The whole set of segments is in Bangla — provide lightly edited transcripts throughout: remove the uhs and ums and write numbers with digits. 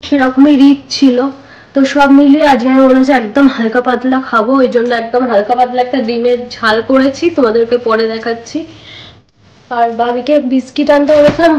সেরকমই রিচ ছিল। তো সব মিলিয়ে আজকে আমি বলেছি একদম হালকা পাতলা খাবো, ওই জন্য একদম হালকা পাতলা একটা ডিমের ঝাল করেছি, তোমাদেরকে পরে দেখাচ্ছি। আর বাবিকে বিস্কিট আনতে বলেছিলাম।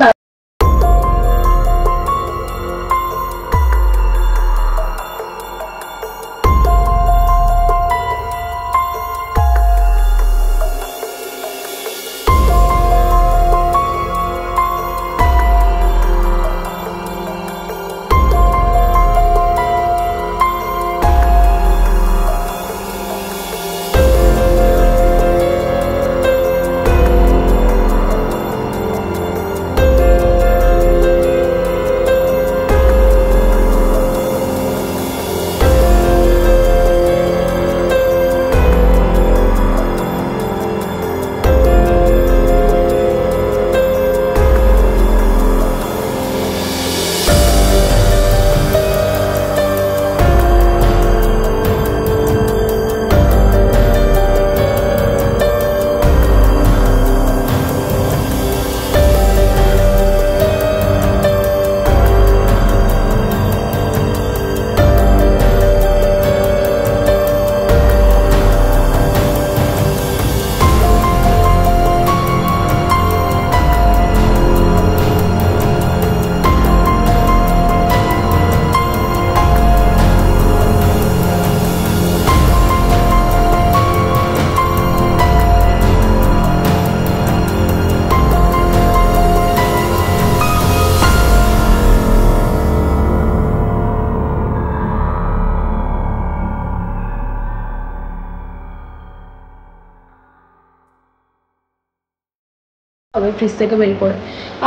আমি ফ্রিজ থেকে বের করে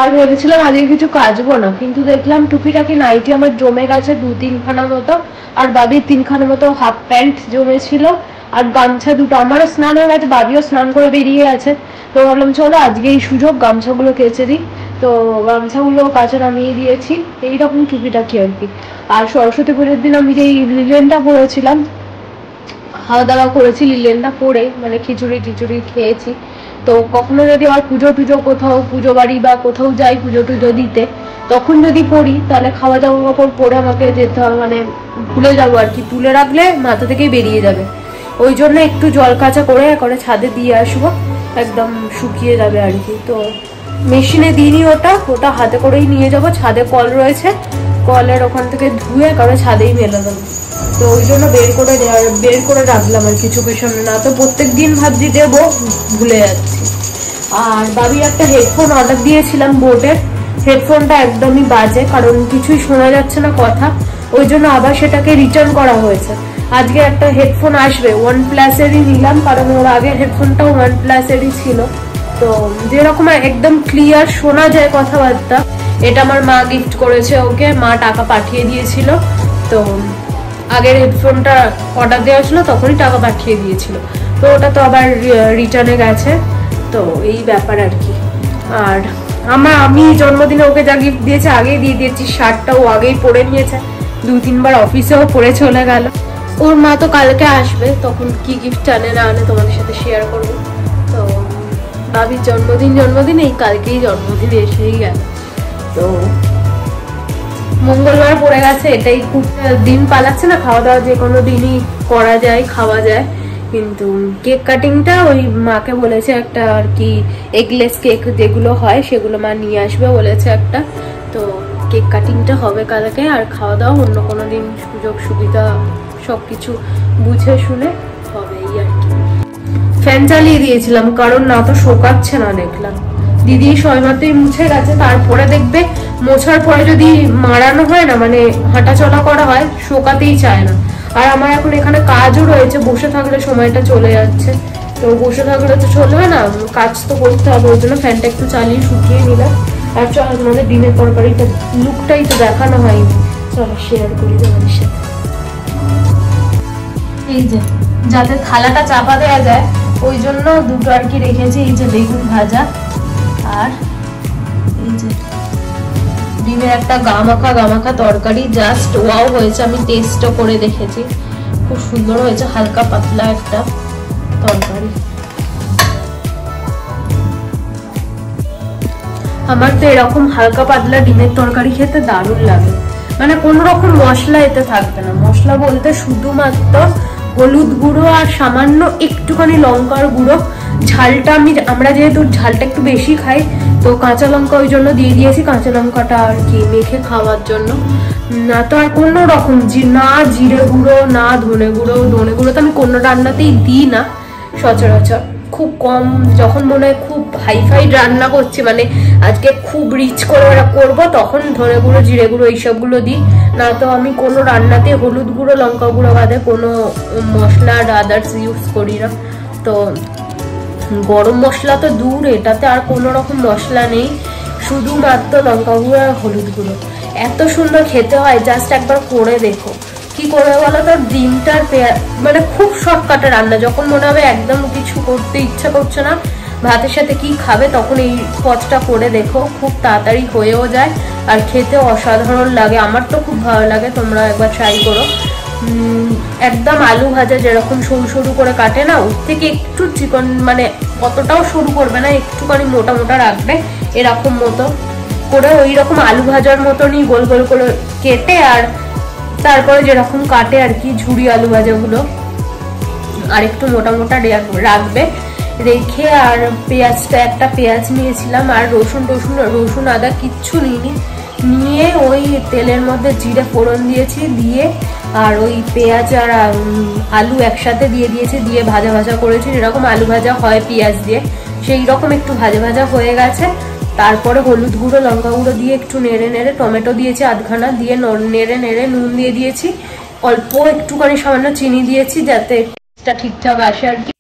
আর ভেবেছিলাম আজকে কিছু কাচবো না, কিন্তু দেখলাম টুপিটাকি নাইটি আমার জমে গেছে 2-3খানা মতো, আর বাবির 3খানা মতো হাফ প্যান্ট জমেছিল, আর গামছা দুটো। আমারও স্নান হয়ে গেছে, বাবিও স্নান করে বেরিয়ে আছে। তো ভাবলাম চলো আজকে এই সুযোগ গামছাগুলো কেচে দিই। তো গামছাগুলো কাচা নামিয়ে দিয়েছি। এইরকম টুপিটাকি আর কি। আর সরস্বতী পুজোর দিন আমি যে লিলেনটা পরেছিলাম, খাওয়া দাওয়া করেছি লিলেনটা পরে, মানে খিচুড়ি টিচুড়ি খেয়েছি। তো কখনো যদি আমার পুজো টুজো কোথাও পুজো বাড়ি বা কোথাও যাই পুজো টুজো দিতে, তখন যদি পড়ি তাহলে খাওয়া দাওয়ার কাপড় পরে আমাকে যেতে হবে, মানে ভুলে যাবো আর কি, তুলে রাখলে মাথা থেকেই বেরিয়ে যাবে। ওই জন্য একটু জল কাঁচা করে ছাদে দিয়ে আসবো, একদম শুকিয়ে যাবে আর কি। তো মেশিনে দিইনি, ওটা হাতে করেই নিয়ে যাব। ছাদে কল রয়েছে, কলের ওখান থেকে ধুয়ে ছাদেই মেলে দেবো। তো ওই জন্য বের করে রাখলাম আর কিছু পেছনে, না তো প্রত্যেক দিন ভাবছি দেবো, ভুলে যাচ্ছি। আর বাবির একটা হেডফোন অর্ডার দিয়েছিলাম, বোটের হেডফোনটা একদমই বাজে, কারণ কিছুই শোনা যাচ্ছে না কথা, ওই জন্য আবার সেটাকে রিটার্ন করা হয়েছে। আজকে একটা হেডফোন আসবে, OnePlus-এরই নিলাম, কারণ ওর আগের হেডফোনটাও OnePlus-এরই ছিল। তো যেরকম একদম ক্লিয়ার শোনা যায় কথাবার্তা, এটা আমার মা গিফট করেছে ওকে, মা টাকা পাঠিয়ে দিয়েছিল। তো আগের হেডফোনটা অর্ডার দেওয়া ছিল তখনই টাকা পাঠিয়ে দিয়েছিল, তো ওটা তো আবার রিটার্নে গেছে। তো এই ব্যাপার আর কি। আর আমি জন্মদিনে ওকে যা গিফট দিয়েছে আগেই দিয়ে দিয়েছি, শার্টটা ও আগেই পরে নিয়েছে, 2-3 বার অফিসেও পরে চলে গেল। ওর মা তো কালকে আসবে, তখন কি গিফট আনে না আনে তোমাদের সাথে শেয়ার করবো। তো বাবির জন্মদিন এই কালকেই জন্মদিন এসেই গেল। তো মঙ্গলবার পড়ে গেছে, এটাই খুব দিন পালাচ্ছে না, খাওয়া দাওয়া যে কোনো দিনই করা যায়, খাওয়া যায়। কিন্তু কেক কাটিংটা ওই মাকে বলেছে একটা আর কি, এগলেস কেক যেগুলো হয় সেগুলো মা নিয়ে আসবে বলেছে একটা। তো কেক কাটিংটা হবে কালকে, আর খাওয়া দাওয়া অন্য কোনো দিন সুযোগ সুবিধা সবকিছু বুঝে শুনে হবে এই আর কি। ফ্যান চালিয়ে দিয়েছিলাম কারণ না তো শোকাচ্ছে না, দেখলাম দিদি সবেমাত্রই মুছে গেছে, তারপরে দেখবে মোছার পরে যদি মারানো হয় না, মানে হাঁটা চলা করা হয়, শোকাতেই চায় না। আর আমার এখন এখানে কাজও রয়েছে, বসে থাকলে সময়টা চলে যাচ্ছে, তো বসে থাকলে তো চলবে না, কাজ তো করতে হবে। ওই জন্য ফ্যানটা একটু চালিয়ে শুকিয়ে নিলাম। আর চলো তোমাদের ডিমের তরকারিটা লুকটাই তো দেখানো হয়নি, চলো শেয়ার করি তোমাদের সাথে। এই যে যাতে থালাটা চাপা দেওয়া যায় ওই জন্য দুটো আর কি রেখেছি, এই যে বেগুন ভাজা, আর এই যে ডিমের একটা গামাখা তরকারি, জাস্ট ওয়াও হয়েছে। আমি টেস্টও করে দেখেছি, খুব সুন্দর হয়েছে, হালকা পাতলা একটা তরকারি। আমার তো এরকম হালকা পাতলা ডিমের তরকারি খেতে দারুণ লাগে। মানে কোনো রকম মশলা এতে থাকবে না। মশলা বলতে শুধুমাত্র হলুদ গুঁড়ো আর সামান্য একটুখানি লঙ্কার গুঁড়ো। ঝালটা আমরা যেহেতু ঝালটা একটু বেশি খাই, তো কাঁচা লঙ্কা ওই জন্য দিয়ে দিয়েছি, কাঁচা লঙ্কাটা আর কি মেখে খাওয়ার জন্য। না তো আর কোনো রকম না জিরে গুঁড়ো না ধনে গুঁড়ো। ধনে গুঁড়ো তো আমি কোনো রান্নাতেই দিই না সচরাচর, খুব কম। যখন মনে হয় খুব হাইফাই রান্না করছি, মানে আজকে খুব রিচ করে করবো, তখন ধনে গুঁড়ো জিরে গুঁড়ো এইসবগুলো দিই। না তো আমি কোনো রান্নাতে হলুদ গুঁড়ো লঙ্কা গুঁড়ো বাদে কোনো মশলা আর আদার্স ইউজ করি না। তো গরম মশলা তো দূর, এটাতে আর কোনো রকম মশলা নেই, শুধুমাত্র লঙ্কা গুঁড়ো আর হলুদ গুঁড়ো। এত সুন্দর খেতে হয়, জাস্ট একবার করে দেখো। কি করবে বলো তো, ডিমটার মানে খুব শর্টকাটে রান্না। যখন মনে হবে একদম কিছু করতে ইচ্ছা করছে না, ভাতের সাথে কি খাবে, তখন এই পদটা করে দেখো, খুব তাড়াতাড়ি হয়েও যায় আর খেতে অসাধারণ লাগে। আমার তো খুব ভালো লাগে, তোমরা একবার ট্রাই করো। একদম আলু ভাজা যেরকম সরু সরু করে কাটে না, ওর থেকে একটু চিকন, মানে অতটাও সরু করবে না, একটুখানি মোটা মোটা রাখবে, এরকম মতো করে ওই রকম আলু ভাজার মতনই গোল গোল করে কেটে, আর তারপরে যেরকম কাটে আর কি ঝুরি আলু ভাজাগুলো, আর একটু মোটা মোটা রাখবে রেখে। আর পেঁয়াজটা, একটা পেঁয়াজ নিয়েছিলাম, আর রসুন আদা কিচ্ছু নিইনি, নিয়ে ওই তেলের মধ্যে জিরে ফোড়ন দিয়েছি, দিয়ে আর ওই পেঁয়াজ আর আলু একসাথে দিয়ে দিয়েছি, দিয়ে ভাজা ভাজা করেছি, যেরকম আলু ভাজা হয় পেঁয়াজ দিয়ে, সেই রকম একটু ভাজা ভাজা হয়ে গেছে। তারপরে হলুদ গুঁড়ো লঙ্কা গুঁড়ো দিয়ে একটু নেড়ে নেড়ে, টমেটো দিয়েছি আধখানা, দিয়ে নেড়ে নেড়ে নুন দিয়ে দিয়েছি, অল্প একটুখানি সামান্য চিনি দিয়েছি যাতে টেস্টটা ঠিকঠাক আসে আর কি।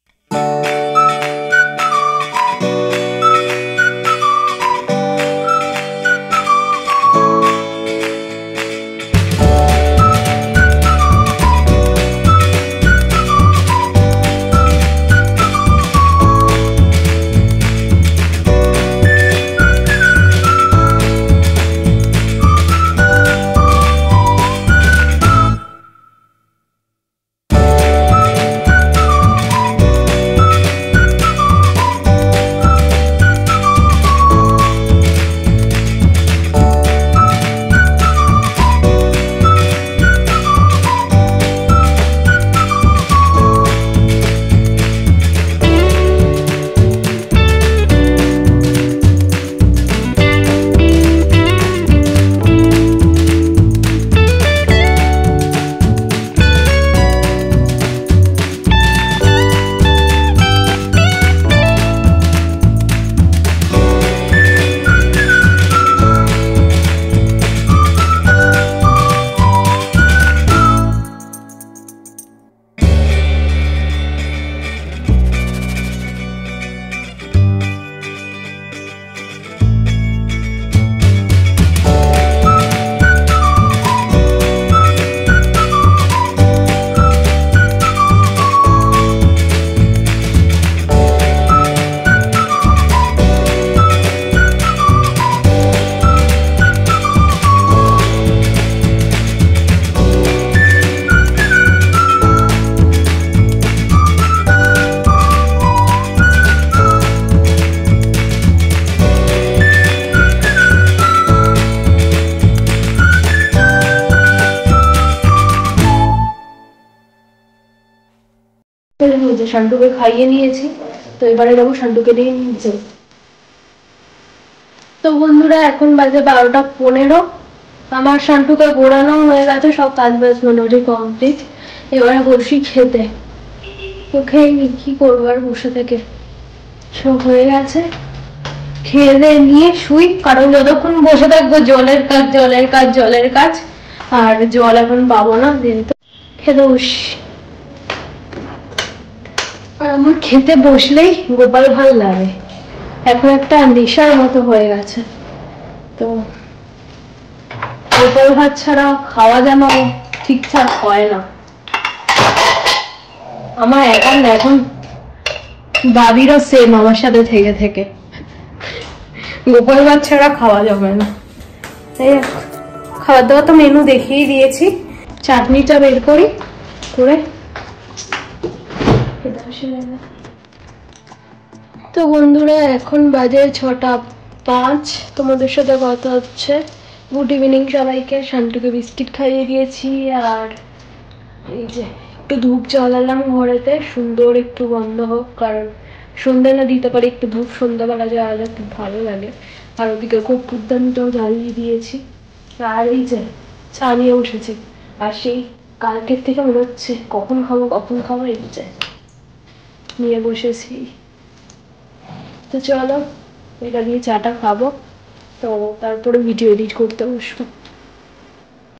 শান্টুকে খাইয়ে নিয়েছি, তো এবারে যাবো শান্টুকে নিয়ে নিচে। তো বন্ধুরা এখন বাজে 12:15, আমার শান্টুকে ঘোরানো হয়ে গেছে, সব কাজ বাজ মোটামুটি কমপ্লিট। এবারে বসি খেতে, তো খেয়ে কি করবো আর বসে থেকে, সব হয়ে গেছে। খেয়ে দিয়ে নিয়ে শুই, কারণ যতক্ষণ বসে থাকবো জলের কাজ, আর জল এখন পাবো না, যেহেতু খেতে বসি। আর আমার খেতে বসলেই গোপাল ভাল লাগে, এখন একটা নেশার মতো হয়ে গেছে। তো গোপাল ভাত ছাড়া খাওয়া যেন ঠিকঠাক হয় না আমার। এখন দাদিরও সেম আমার সাথে থেকে থেকে গোপাল ভাত ছাড়া খাওয়া যাবে না। তাই খাওয়া দাওয়া তো মেনু দেখিয়ে দিয়েছি, চাটনিটা বের করি করে। তো বন্ধুরা এখন বাজে 6:05, তোমাদের সাথে কথা হচ্ছে গুড ইভিনিং সবাইকে। শান্তুকে বিস্কিট খাইয়ে দিয়েছি আর এই যে একটু ধূপ জ্বালালাম ঘরেতে, সুন্দর একটু গন্ধ হোক, কারণ সন্ধ্যে না দিতে পারি একটু ধূপ সন্ধ্যাবেলা জ্বালালে খুব ভালো লাগে। আর ওদিকে কর্পূরদানিটাও জ্বালিয়ে দিয়েছি। আর এই যে চা নিয়ে উঠেছি, আর সেই কালকের থেকে মনে হচ্ছে কখন খাবো এই যে নিয়ে বসেছি। তো চলো এটা দিয়ে চাটা খাবো, তো তারপরে ভিডিও এডিট করতে বসবো।